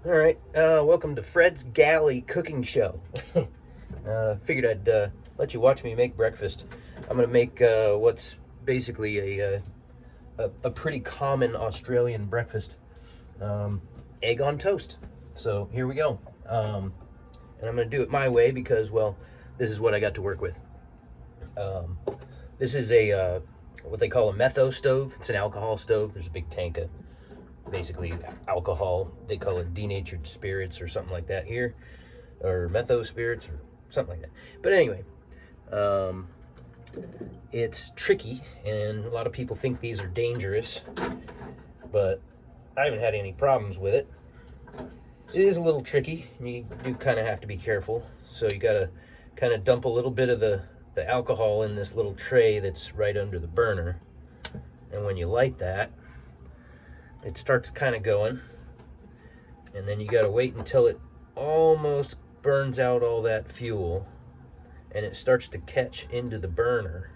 All right, welcome to Fred's Galley Cooking Show. Figured I'd let you watch me make breakfast. I'm gonna make what's basically a pretty common Australian breakfast, egg on toast. So here we go, and I'm gonna do it my way because, well, this is what I got to work with. Um, this is a what they call a metho stove. It's an alcohol stove. There's a big tank of basically alcohol. They call it denatured spirits or something like that here, or metho spirits or something like that. But anyway, um, it's tricky, and a lot of people think these are dangerous, but I haven't had any problems with it. It is a little tricky, and you do kind of have to be careful. So you gotta kind of dump a little bit of the alcohol in this little tray that's right under the burner, and when you light that, it starts kind of going, and then you got to wait until it almost burns out all that fuel and it starts to catch into the burner,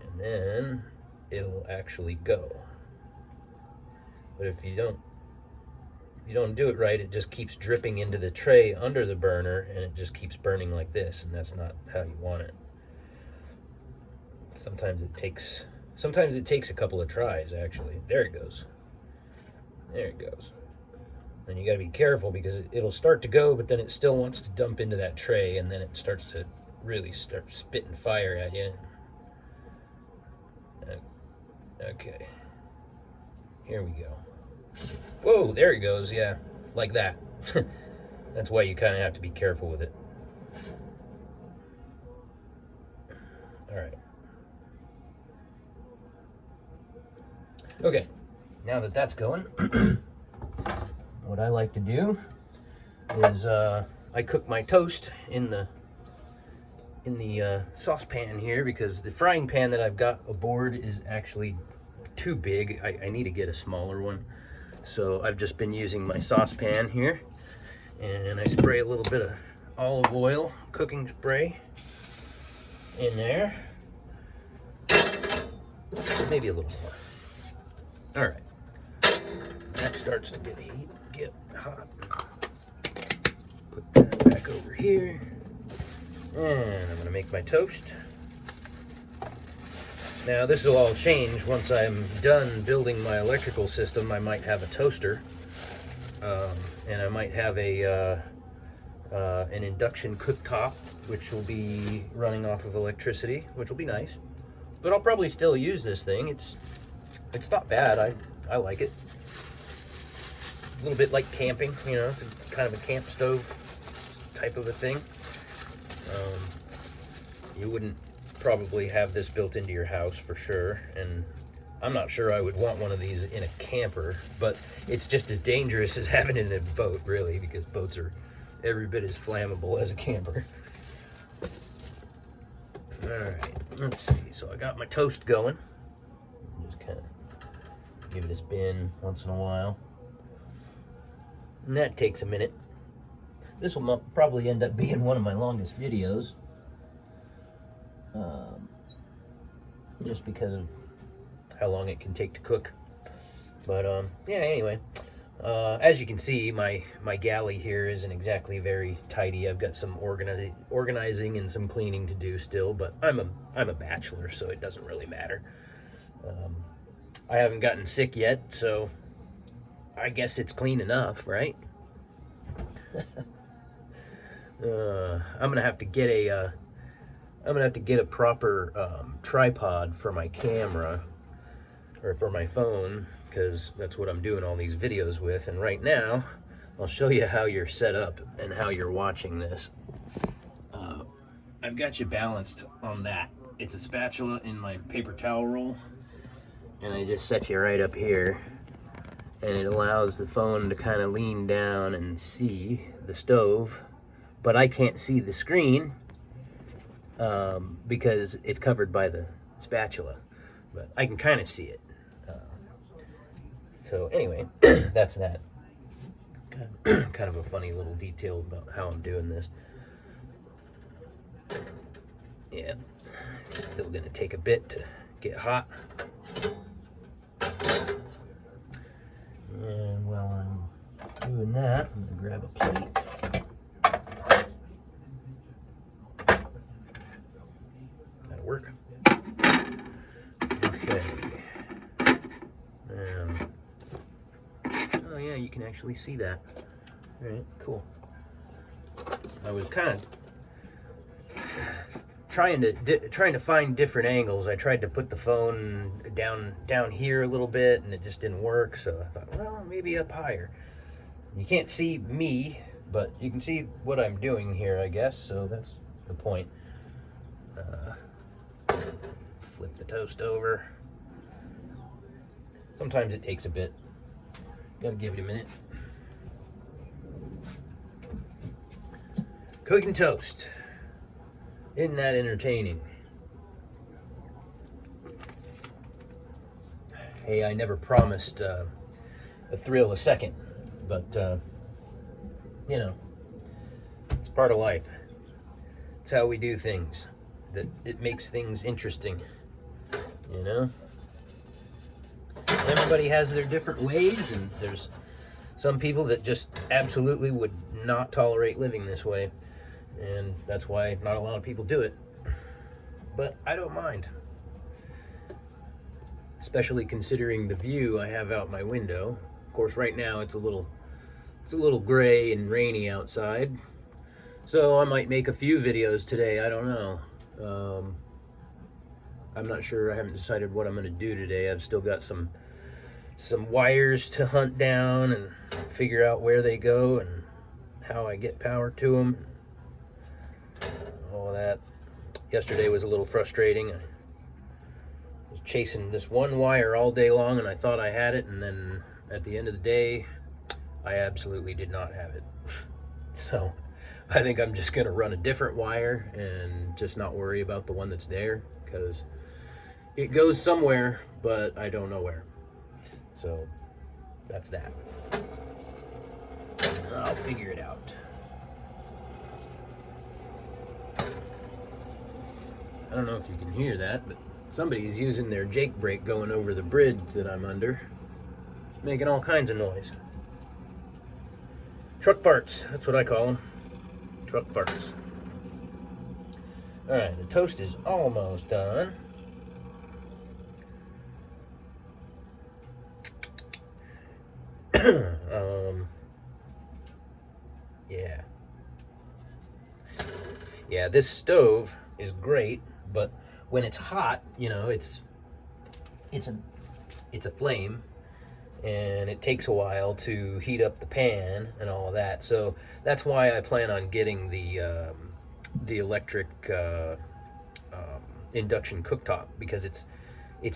and then it'll actually go. But if you don't do it right, it just keeps dripping into the tray under the burner, and it just keeps burning like this, and that's not how you want it. Sometimes it takes a couple of tries, actually. There it goes. There it goes. And you got to be careful because it'll start to go, but then it still wants to dump into that tray, and then it starts to really start spitting fire at you. Okay. Here we go. Whoa, there it goes. Yeah, like that. That's why you kind of have to be careful with it. All right. Okay, now that that's going, what I like to do is I cook my toast in the saucepan here, because the frying pan that I've got aboard is actually too big. I need to get a smaller one. So I've just been using my saucepan here, and I spray a little bit of olive oil, cooking spray, in there. Maybe a little more. All right, that starts to get hot. Put that back over here, and I'm gonna make my toast. Now this will all change once I'm done building my electrical system. I might have a toaster, and I might have an induction cooktop, which will be running off of electricity, which will be nice. But I'll probably still use this thing. It's not bad. I like it. A little bit like camping, you know. It's kind of a camp stove type of a thing. You wouldn't probably have this built into your house for sure, and I'm not sure I would want one of these in a camper, but it's just as dangerous as having it in a boat, really, because boats are every bit as flammable as a camper. All right, let's see. So I got my toast going. Just kind of give it a spin once in a while, and that takes a minute. This will probably end up being one of my longest videos, just because of how long it can take to cook. But yeah, anyway, as you can see, my galley here isn't exactly very tidy. I've got some organizing and some cleaning to do still, but I'm a bachelor, so it doesn't really matter. I haven't gotten sick yet, so I guess it's clean enough, right? I'm gonna have to get a proper tripod for my camera, or for my phone, because that's what I'm doing all these videos with. And right now, I'll show you how you're set up and how you're watching this. I've got you balanced on that. It's a spatula in my paper towel roll, and I just set you right up here, and it allows the phone to kind of lean down and see the stove, but I can't see the screen because it's covered by the spatula, but I can kind of see it. So anyway, that's that. Kind of a funny little detail about how I'm doing this. Yeah, it's still gonna take a bit to get hot. doing that, I'm gonna grab a plate. That'll work. Okay. Now, oh yeah, you can actually see that. All right, cool. I was kind of trying to find different angles. I tried to put the phone down here a little bit, and it just didn't work. So I thought, well, maybe up higher. You can't see me, but you can see what I'm doing here, I guess. So that's the point. Flip the toast over. Sometimes it takes a bit. Gotta give it a minute. Cooking toast. Isn't that entertaining? Hey, I never promised a thrill a second, but you know, it's part of life. It's how we do things. That it makes things interesting, you know? Everybody has their different ways, and there's some people that just absolutely would not tolerate living this way. And that's why not a lot of people do it. But I don't mind. Especially considering the view I have out my window. Of course, right now it's a little gray and rainy outside. So I might make a few videos today, I don't know. I'm not sure, I haven't decided what I'm gonna do today. I've still got some wires to hunt down and figure out where they go and how I get power to them. All that. Yesterday was a little frustrating. I was chasing this one wire all day long, and I thought I had it, and then at the end of the day, I absolutely did not have it. So I think I'm just gonna run a different wire and just not worry about the one that's there, because it goes somewhere, but I don't know where. So that's that. I'll figure it out. I don't know if you can hear that, but somebody's using their Jake brake going over the bridge that I'm under. It's making all kinds of noise. Truck farts, that's what I call them. Truck farts. Alright, the toast is almost done. Yeah, this stove is great, but when it's hot, you know, it's a flame, and it takes a while to heat up the pan and all that. So that's why I plan on getting the electric induction cooktop, because it's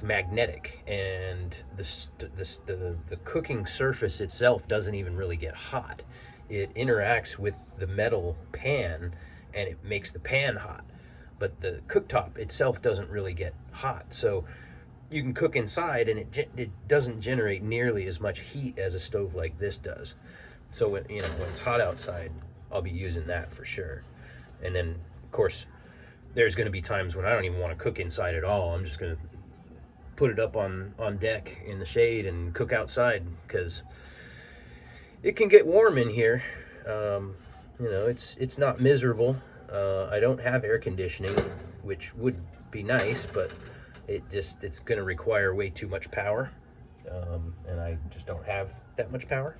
magnetic, and the cooking surface itself doesn't even really get hot. It interacts with the metal pan, and it makes the pan hot. But the cooktop itself doesn't really get hot. So you can cook inside, and it doesn't generate nearly as much heat as a stove like this does. So when it's hot outside, I'll be using that for sure. And then, of course, there's going to be times when I don't even want to cook inside at all. I'm just going to put it up on deck in the shade and cook outside, because it can get warm in here. It's not miserable. I don't have air conditioning, which would be nice, but it's going to require way too much power, and I just don't have that much power.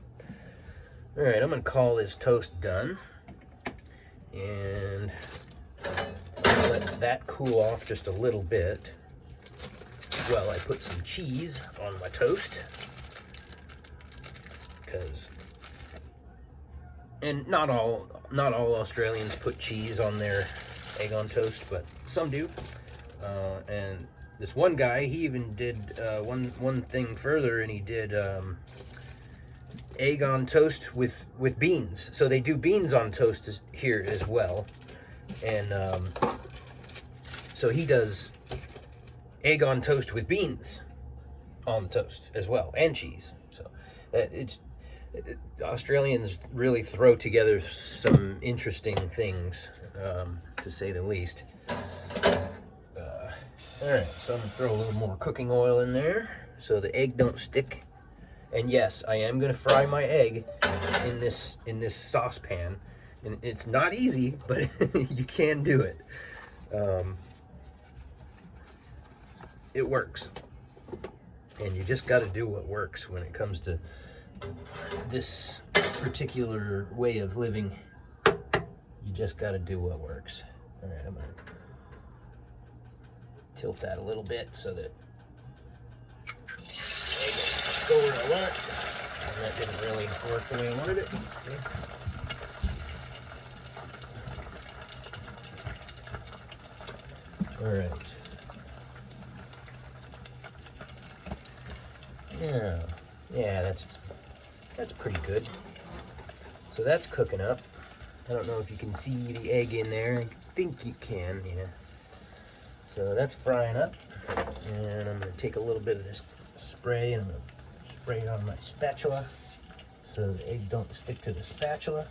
All right, I'm going to call this toast done, and I'll let that cool off just a little bit while I put some cheese on my toast, and not all Australians put cheese on their egg on toast, but some do. And this one guy, he even did one thing further, and he did egg on toast with beans. So they do beans on toast here as well, and so he does egg on toast with beans on the toast as well, and cheese. So Australians really throw together some interesting things, to say the least. All right, so I'm gonna throw a little more cooking oil in there so the egg don't stick And yes, I am gonna fry my egg in this saucepan, and it's not easy, but you can do it. It works, and you just got to do what works when it comes to this particular way of living. You just got to do what works. All right, I'm gonna tilt that a little bit so that I go where I want. And that didn't really work the way I wanted it. Okay. All right. Yeah, that's pretty good. So that's cooking up. I don't know if you can see the egg in there. I think you can, yeah. So that's frying up. And I'm gonna take a little bit of this spray and I'm gonna spray it on my spatula so the egg don't stick to the spatula.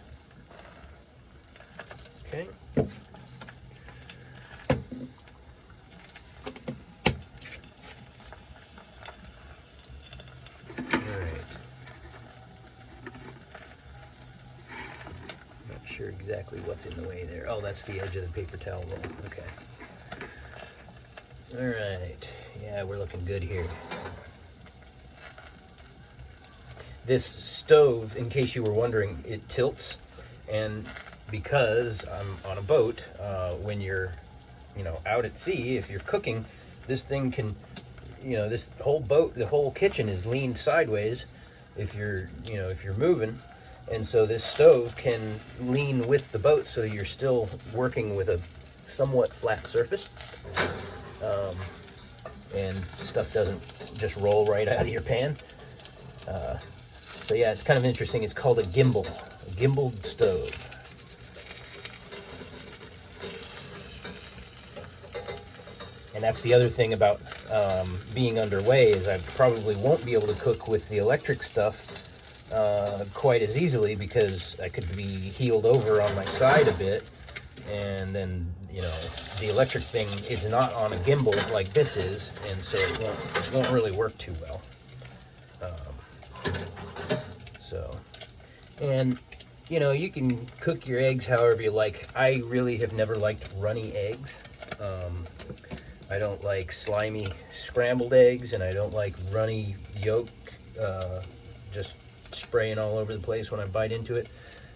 Okay. Sure exactly what's in the way there. Oh, that's the edge of the paper towel roll. Okay. All right. Yeah, we're looking good here. This stove, in case you were wondering, it tilts, and because I'm on a boat, when you're, out at sea, if you're cooking, this thing can, this whole boat, the whole kitchen is leaned sideways if you're moving. And so this stove can lean with the boat, so you're still working with a somewhat flat surface. And stuff doesn't just roll right out of your pan. So yeah, it's kind of interesting. It's called a gimbaled stove. And that's the other thing about being underway, is I probably won't be able to cook with the electric stuff quite as easily, because I could be heeled over on my side a bit, and then the electric thing is not on a gimbal like this is, and so it won't really work too well. And you can cook your eggs however you like. I really have never liked runny eggs. I don't like slimy scrambled eggs, and I don't like runny yolk just spraying all over the place when I bite into it.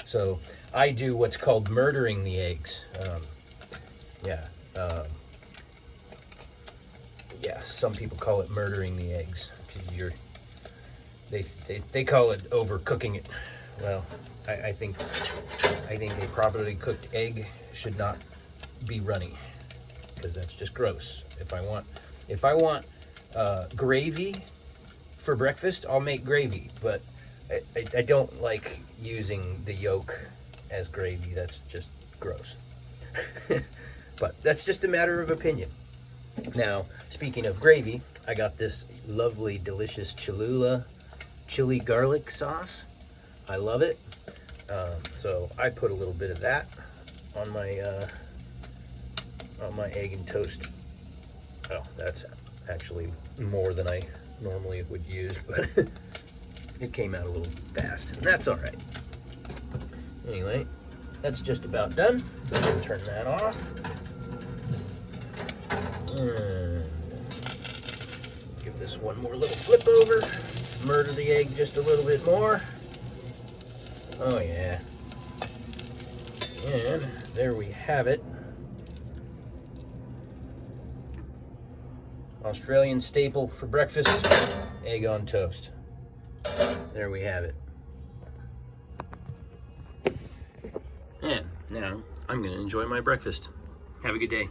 So I do what's called murdering the eggs. Some people call it murdering the eggs. They call it overcooking it. Well, I think a properly cooked egg should not be runny, because that's just gross. If I want gravy for breakfast, I'll make gravy, but I don't like using the yolk as gravy. That's just gross. But that's just a matter of opinion. Now, speaking of gravy, I got this lovely, delicious Cholula chili garlic sauce. I love it. So I put a little bit of that on my egg and toast. Oh, that's actually more than I normally would use, but it came out a little fast, and that's all right. Anyway, that's just about done. Turn that off. And give this one more little flip over. Murder the egg just a little bit more. Oh yeah. And there we have it. Australian staple for breakfast, egg on toast. There we have it. And now I'm going to enjoy my breakfast. Have a good day.